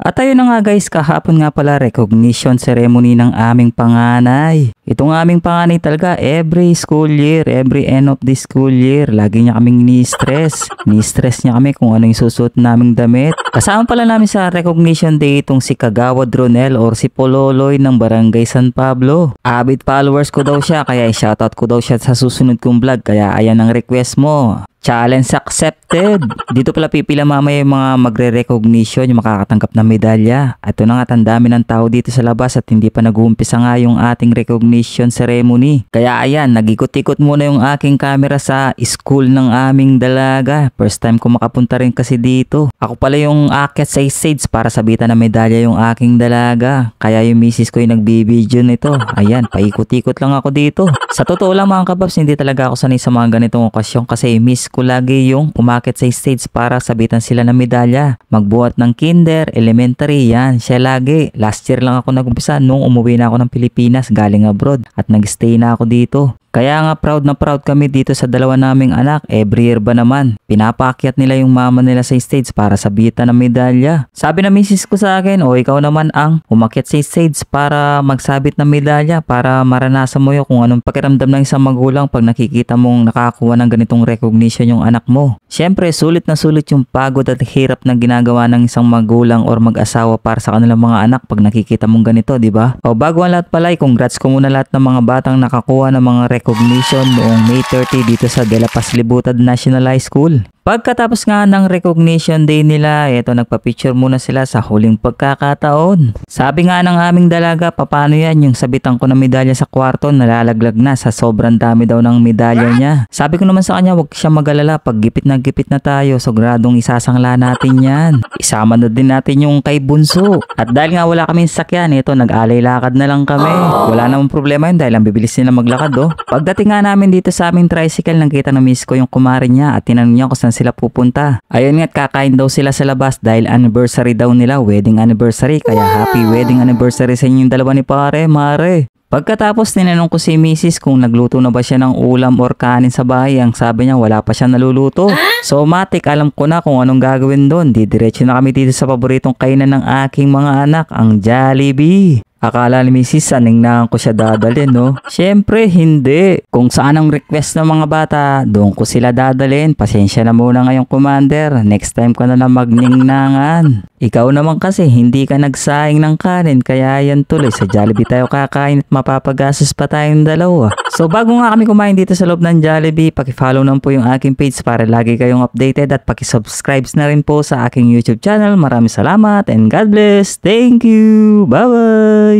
At ayun na nga guys, kahapon nga pala recognition ceremony ng aming panganay. Itong aming panganay talaga every school year, every end of the school year, lagi niya kaming ni-stress. Ni-stress niya kami kung ano yung susuot naming damit. Kasama pala namin sa recognition day itong si Kagawad Ronel or si Pololoy ng Barangay San Pablo. Avid followers ko daw siya kaya i-shoutout ko daw siya sa susunod kong vlog, kaya ayan ang request mo. Challenge accepted. Dito pala pipila mamaya yung mga magre-recognition, yung makakatanggap ng medalya. At ito na nga, tandami ng tao dito sa labas at hindi pa nag-uumpisa nga yung ating recognition ceremony. Kaya ayan, nag-ikot-ikot muna yung aking camera sa school ng aming dalaga. First time ko makapunta rin kasi dito. Ako pala yung aakyat sa stage para sabitan ng medalya yung aking dalaga. Kaya yung misis ko yung nagbibideo nito. Ayan, paikot-ikot lang ako dito. Sa totoo lang mga kababs, hindi talaga ako sanay sa mga ganitong okasyon kasi miss ko lagi yung umakit sa stage para sabitan sila ng medalya. Magbuhat ng kinder, elementary, yan. Siya lagi. Last year lang ako nag-umpisa nung umuwi na ako ng Pilipinas galing abroad at nag-stay na ako dito. Kaya nga proud na proud kami dito sa dalawa naming anak. Every year ba naman, pinapaakyat nila yung mama nila sa stage para sabitan ng medalya. Sabi na misis ko sa akin, o ikaw naman ang umakyat sa stage para magsabit ng medalya para maranasan mo yung kung anong pakiramdam ng isang magulang pag nakikita mong nakakuha ng ganitong recognition yung anak mo. Siyempre, sulit na sulit yung pagod at hirap na ginagawa ng isang magulang or mag-asawa para sa kanilang mga anak pag nakikita mong ganito, di ba? O bago ang lahat pala, congrats ko muna lahat ng mga batang nakakuha ng mga recognition noong May 30 dito sa De La Paz Libutan National High School. Pagkatapos nga ng recognition day nila, eto nagpa-picture muna sila sa huling pagkakataon. Sabi nga ng aming dalaga, paano yan yung sabitan ko ng medalya sa kwarto, nalalaglag na sa sobrang dami daw ng medalya niya. Sabi ko naman sa kanya, wag siya mag-alala, pag gipit na tayo, sogradong isasangla natin yan. Isama na din natin yung kay Bunso. At dahil nga wala kaming sakyan, eto nag-alay lakad na lang kami. Wala namang problema yun dahil ang bibilis nila maglakad oh. Pagdating nga namin dito sa aming tricycle, nakita na miss ko yung kumare niya at tinanong niya kung saan sila pupunta. Ayun nga, kakain daw sila sa labas dahil anniversary daw nila, wedding anniversary. Kaya happy wedding anniversary sa inyong dalawa ni pare, mare. Pagkatapos tinanong ko si misis kung nagluto na ba siya ng ulam or kanin sa bahay. Ang sabi niya wala pa siya naluluto. So matik, alam ko na kung anong gagawin doon. Didiretso na kami dito sa paboritong kainan ng aking mga anak, ang Jollibee. Akala ni misis aningnaan ko siya dadalhin, no? Siyempre, hindi. Kung saan ang request ng mga bata, doon ko sila dadalhin. Pasensya na muna ngayong commander. Next time ko na lang magningnangan. Ikaw naman kasi, hindi ka nagsaing ng kanin. Kaya yan tuloy, sa Jollibee tayo kakain at mapapagasos pa tayong dalawa. So bago nga kami kumain dito sa loob ng Jollibee, pakifollow na po yung aking page para lagi kayong updated at pakisubscribe na rin po sa aking YouTube channel. Maraming salamat and God bless. Thank you. Bye-bye.